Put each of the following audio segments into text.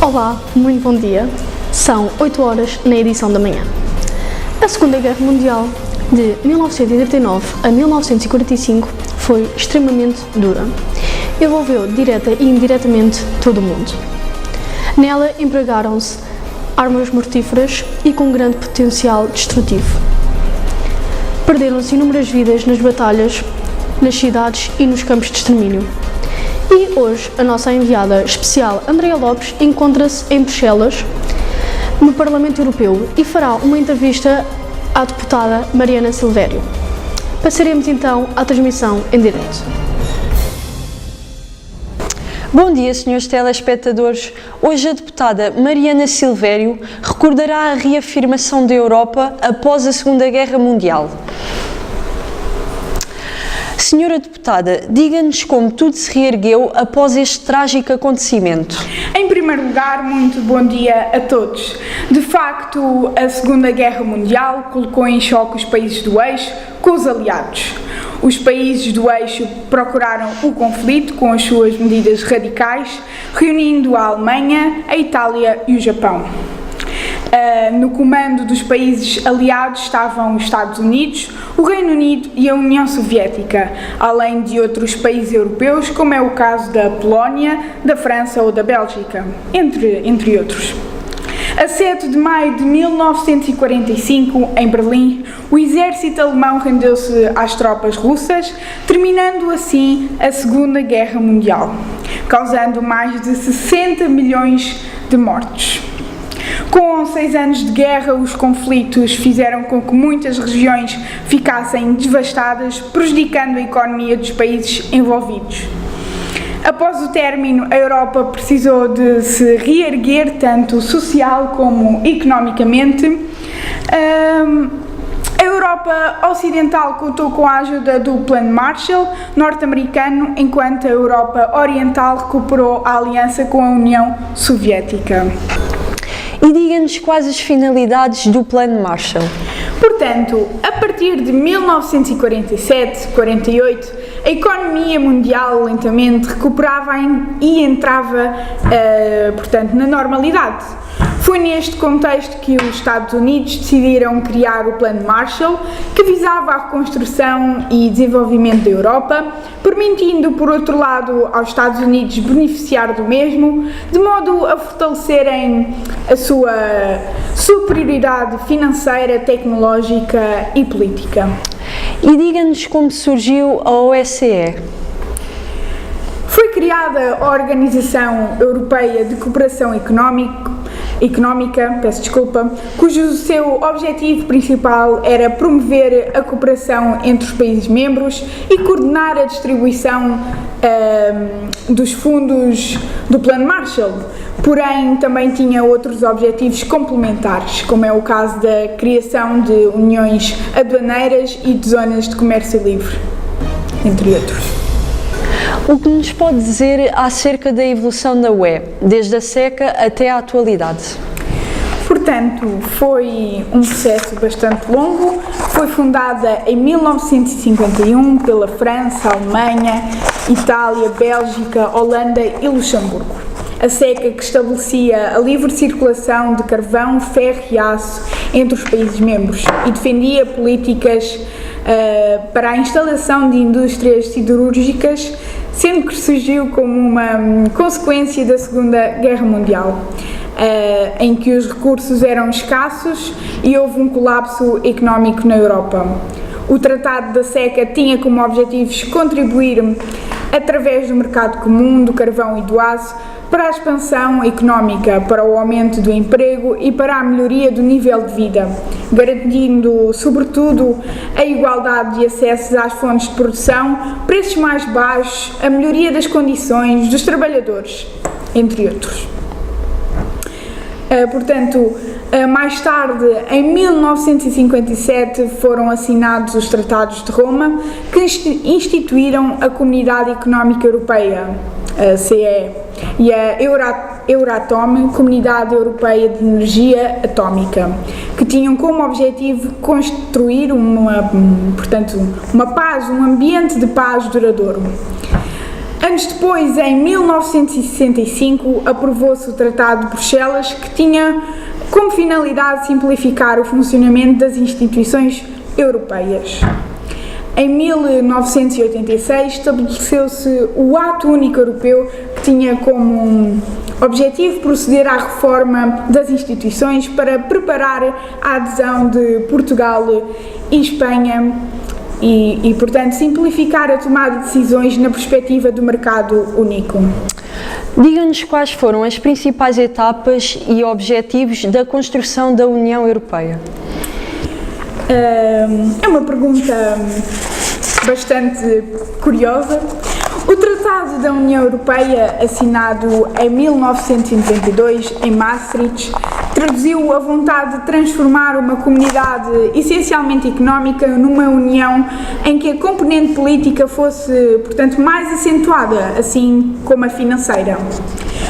Olá, muito bom dia. São 8 horas na edição da manhã. A Segunda Guerra Mundial, de 1939 a 1945, foi extremamente dura. Envolveu direta e indiretamente todo o mundo. Nela empregaram-se armas mortíferas e com grande potencial destrutivo. Perderam-se inúmeras vidas nas batalhas, nas cidades e nos campos de extermínio. E hoje a nossa enviada especial Andrea Lopes encontra-se em Bruxelas, no Parlamento Europeu, e fará uma entrevista à deputada Mariana Silvério. Passaremos então à transmissão em direto. Bom dia, senhores telespectadores. Hoje a deputada Mariana Silvério recordará a reafirmação da Europa após a Segunda Guerra Mundial. Senhora deputada, diga-nos como tudo se reergueu após este trágico acontecimento. Em primeiro lugar, muito bom dia a todos. De facto, a Segunda Guerra Mundial colocou em choque os países do eixo com os aliados. Os países do eixo procuraram o conflito com as suas medidas radicais, reunindo a Alemanha, a Itália e o Japão. No comando dos países aliados estavam os Estados Unidos, o Reino Unido e a União Soviética, além de outros países europeus, como é o caso da Polónia, da França ou da Bélgica, entre outros. A 7 de maio de 1945, em Berlim, o exército alemão rendeu-se às tropas russas, terminando assim a Segunda Guerra Mundial, causando mais de 60 milhões de mortos. Com 6 anos de guerra, os conflitos fizeram com que muitas regiões ficassem devastadas, prejudicando a economia dos países envolvidos. Após o término, a Europa precisou de se reerguer, tanto social como economicamente. A Europa Ocidental contou com a ajuda do Plano Marshall norte-americano, enquanto a Europa Oriental recuperou a aliança com a União Soviética. E diga-nos quais as finalidades do Plano Marshall. Portanto, a partir de 1947-48, a economia mundial lentamente recuperava e entrava, na normalidade. Foi neste contexto que os Estados Unidos decidiram criar o Plano Marshall, que visava a reconstrução e desenvolvimento da Europa, permitindo, por outro lado, aos Estados Unidos beneficiar do mesmo, de modo a fortalecerem a sua superioridade financeira, tecnológica e política. E diga-nos como surgiu a OSCE. Foi criada a Organização Europeia de Cooperação Económica, cujo seu objetivo principal era promover a cooperação entre os países membros e coordenar a distribuição dos fundos do Plano Marshall. Porém, também tinha outros objetivos complementares, como é o caso da criação de uniões aduaneiras e de zonas de comércio livre, entre outros. O que nos pode dizer acerca da evolução da UE, desde a SECA até à atualidade? Portanto, foi um processo bastante longo. Foi fundada em 1951 pela França, Alemanha, Itália, Bélgica, Holanda e Luxemburgo. A SECA, que estabelecia a livre circulação de carvão, ferro e aço entre os países membros e defendia políticas para a instalação de indústrias siderúrgicas, sendo que surgiu como uma consequência da Segunda Guerra Mundial, em que os recursos eram escassos e houve um colapso económico na Europa. O Tratado da SECA tinha como objetivos contribuir, através do mercado comum do carvão e do aço, para a expansão económica, para o aumento do emprego e para a melhoria do nível de vida, garantindo, sobretudo, a igualdade de acesso às fontes de produção, preços mais baixos, a melhoria das condições dos trabalhadores, entre outros. Mais tarde, em 1957, foram assinados os Tratados de Roma, que instituíram a Comunidade Económica Europeia, a CE, e a Euratom, Comunidade Europeia de Energia Atómica, que tinham como objetivo construir uma paz, um ambiente de paz duradouro. Anos depois, em 1965, aprovou-se o Tratado de Bruxelas, que tinha como finalidade simplificar o funcionamento das instituições europeias. Em 1986, estabeleceu-se o Ato Único Europeu, que tinha como objetivo proceder à reforma das instituições para preparar a adesão de Portugal e Espanha e, portanto, simplificar a tomada de decisões na perspectiva do mercado único. Diga-nos quais foram as principais etapas e objetivos da construção da União Europeia. É uma pergunta bastante curiosa. O Tratado da União Europeia, assinado em 1992 em Maastricht, traduziu a vontade de transformar uma comunidade essencialmente económica numa união em que a componente política fosse, portanto, mais acentuada, assim como a financeira.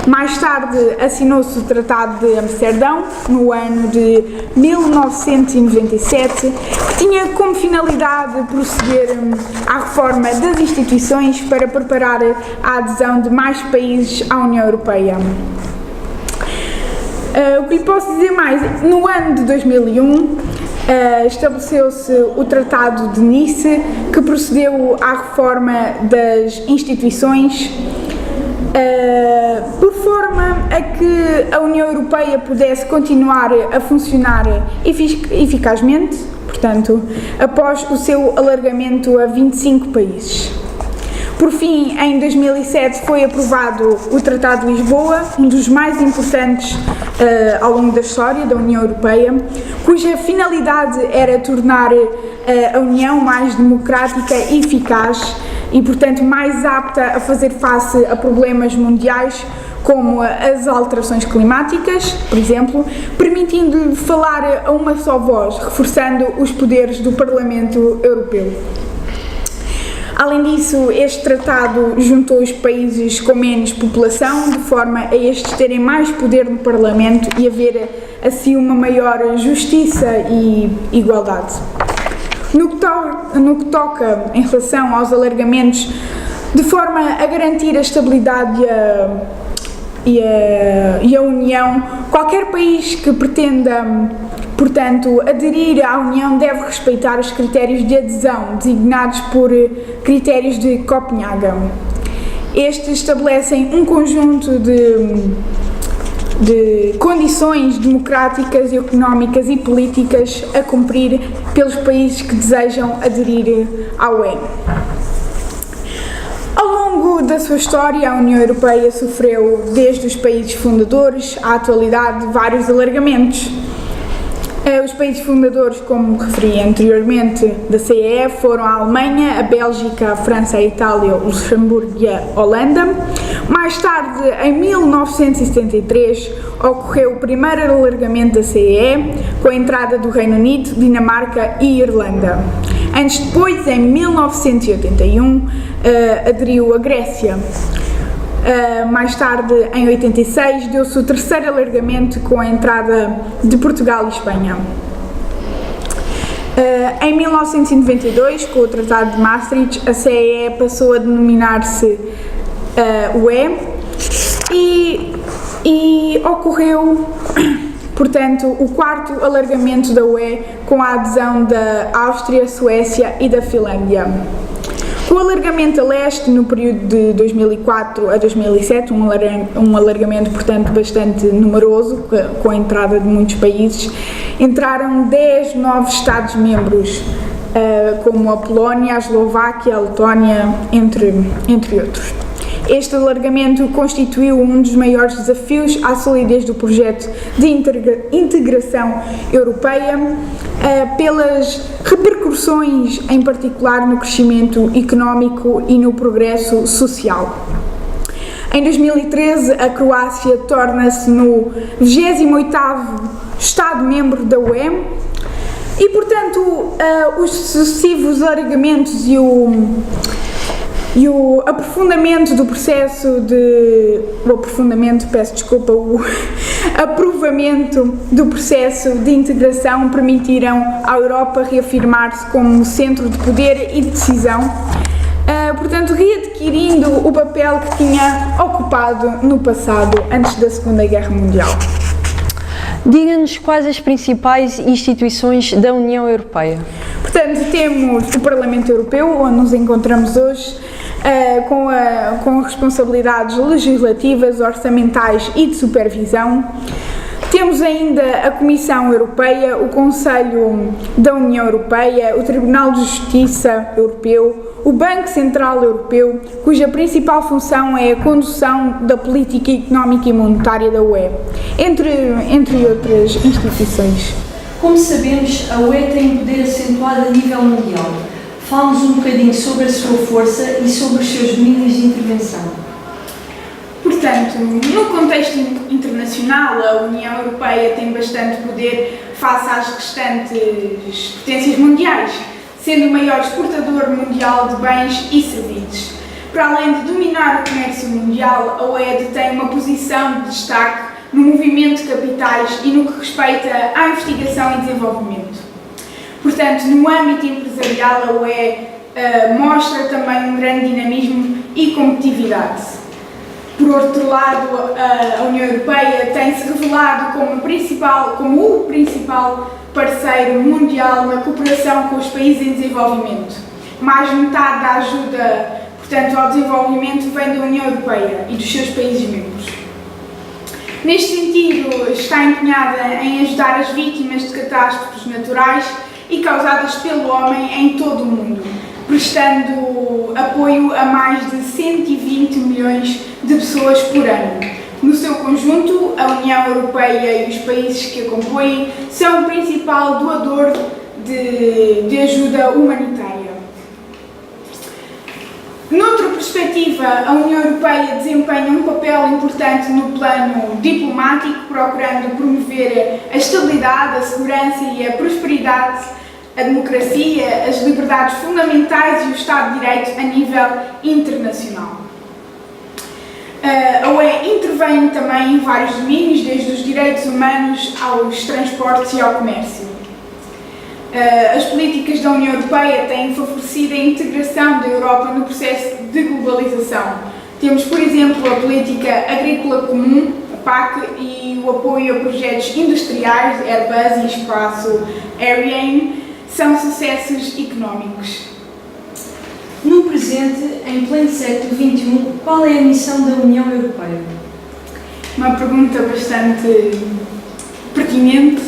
Mais tarde assinou-se o Tratado de Amsterdão, no ano de 1997, que tinha como finalidade proceder à reforma das instituições para preparar a adesão de mais países à União Europeia. O que lhe posso dizer mais? No ano de 2001, estabeleceu-se o Tratado de Nice, que procedeu à reforma das instituições, por forma a que a União Europeia pudesse continuar a funcionar eficazmente, portanto, após o seu alargamento a 25 países. Por fim, em 2007 foi aprovado o Tratado de Lisboa, um dos mais importantes ao longo da história da União Europeia, cuja finalidade era tornar a União mais democrática e eficaz e, portanto, mais apta a fazer face a problemas mundiais como as alterações climáticas, por exemplo, permitindo falar a uma só voz, reforçando os poderes do Parlamento Europeu. Além disso, este tratado juntou os países com menos população, de forma a estes terem mais poder no Parlamento e haver, assim, uma maior justiça e igualdade. No que toca em relação aos alargamentos, de forma a garantir a estabilidade e a união, qualquer país que pretenda, portanto, aderir à União deve respeitar os critérios de adesão, designados por critérios de Copenhague. Estes estabelecem um conjunto de condições democráticas, económicas e políticas a cumprir pelos países que desejam aderir à UE. Ao longo da sua história, a União Europeia sofreu, desde os países fundadores à atualidade, vários alargamentos. Os países fundadores, como referi anteriormente, da CEE foram a Alemanha, a Bélgica, a França, a Itália, o Luxemburgo e a Holanda. Mais tarde, em 1973, ocorreu o primeiro alargamento da CEE, com a entrada do Reino Unido, Dinamarca e Irlanda. Anos depois, em 1981, aderiu a Grécia. Mais tarde, em 86, deu-se o terceiro alargamento com a entrada de Portugal e Espanha. Em 1992, com o Tratado de Maastricht, a CEE passou a denominar-se UE e ocorreu, portanto, o quarto alargamento da UE com a adesão da Áustria, Suécia e da Finlândia. Com o alargamento a leste, no período de 2004 a 2007, um alargamento, portanto, bastante numeroso, com a entrada de muitos países, entraram 10 novos Estados-membros, como a Polónia, a Eslováquia, a Letónia, entre outros. Este alargamento constituiu um dos maiores desafios à solidez do projeto de integração europeia, pelas repercussões, em particular, no crescimento económico e no progresso social. Em 2013, a Croácia torna-se no 28º Estado-membro da UE e, portanto, os sucessivos alargamentos e o aprofundamento do processo o aprovamento do processo de integração permitiram à Europa reafirmar-se como centro de poder e de decisão portanto, readquirindo o papel que tinha ocupado no passado, antes da Segunda Guerra Mundial. Diga-nos quais as principais instituições da União Europeia. Portanto, temos o Parlamento Europeu, onde nos encontramos hoje, com responsabilidades legislativas, orçamentais e de supervisão. Temos ainda a Comissão Europeia, o Conselho da União Europeia, o Tribunal de Justiça Europeu, o Banco Central Europeu, cuja principal função é a condução da política económica e monetária da UE, entre outras instituições. Como sabemos, a UE tem um poder acentuado a nível mundial. Fale-nos um bocadinho sobre a sua força e sobre os seus domínios de intervenção. Portanto, no contexto internacional, a União Europeia tem bastante poder face às restantes potências mundiais, sendo o maior exportador mundial de bens e serviços. Para além de dominar o comércio mundial, a UE detém uma posição de destaque no movimento de capitais e no que respeita à investigação e desenvolvimento. Portanto, no âmbito empresarial, a UE mostra também um grande dinamismo e competitividade. Por outro lado, a União Europeia tem-se revelado como o principal parceiro mundial na cooperação com os países em desenvolvimento. Mais de metade da ajuda, portanto, ao desenvolvimento vem da União Europeia e dos seus países membros. Neste sentido, está empenhada em ajudar as vítimas de catástrofes naturais e causadas pelo homem em todo o mundo, prestando apoio a mais de 120 milhões de pessoas por ano. No seu conjunto, a União Europeia e os países que a compõem são o principal doador de ajuda humanitária. Noutra perspectiva, a União Europeia desempenha um papel importante no plano diplomático, procurando promover a estabilidade, a segurança e a prosperidade, a democracia, as liberdades fundamentais e o Estado de Direito a nível internacional. A UE intervém também em vários domínios, desde os direitos humanos aos transportes e ao comércio. As políticas da União Europeia têm favorecido a integração da Europa no processo de globalização. Temos, por exemplo, a política agrícola comum, a PAC, e o apoio a projetos industriais, Airbus e espaço Ariane, são sucessos económicos. No presente, em pleno século XXI, qual é a missão da União Europeia? Uma pergunta bastante pertinente.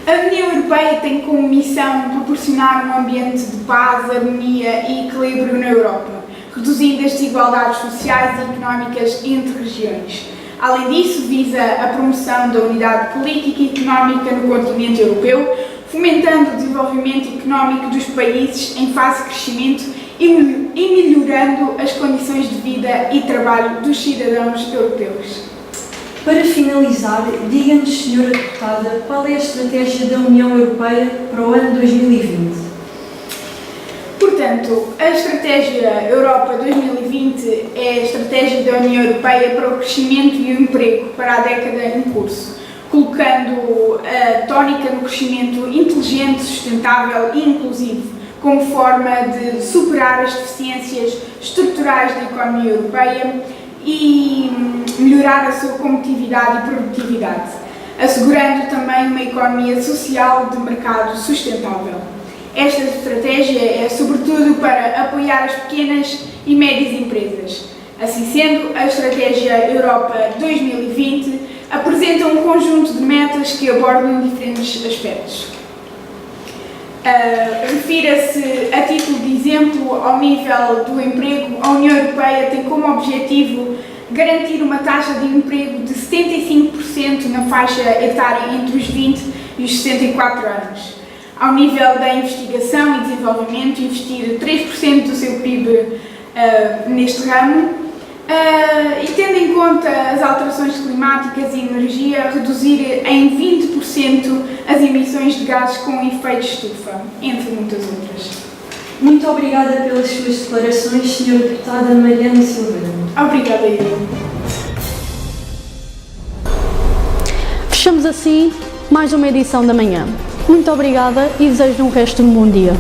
A União Europeia tem como missão proporcionar um ambiente de paz, harmonia e equilíbrio na Europa, reduzindo as desigualdades sociais e económicas entre regiões. Além disso, visa a promoção da unidade política e económica no continente europeu, fomentando o desenvolvimento económico dos países em fase de crescimento e melhorando as condições de vida e trabalho dos cidadãos europeus. Para finalizar, diga-nos, Sra. Deputada, qual é a estratégia da União Europeia para o ano 2020? Portanto, a Estratégia Europa 2020 é a estratégia da União Europeia para o crescimento e o emprego para a década em curso, colocando a tónica no crescimento inteligente, sustentável e inclusivo, como forma de superar as deficiências estruturais da economia europeia e melhorar a sua competitividade e produtividade, assegurando também uma economia social de mercado sustentável. Esta estratégia é sobretudo para apoiar as pequenas e médias empresas. Assim sendo, a Estratégia Europa 2020 apresenta um conjunto de metas que abordam diferentes aspectos. Refira-se, a título de exemplo, ao nível do emprego. A União Europeia tem como objetivo garantir uma taxa de emprego de 75% na faixa etária entre os 20 e os 64 anos. Ao nível da investigação e desenvolvimento, investir 3% do seu PIB neste ramo. E tendo em conta as alterações climáticas e energia, reduzir em 20% as emissões de gases com efeito estufa, entre muitas outras. Muito obrigada pelas suas declarações, Sra. Deputada Mariana Silveira. Obrigada, eu. Fechamos assim mais uma edição da manhã. Muito obrigada e desejo um resto de um bom dia.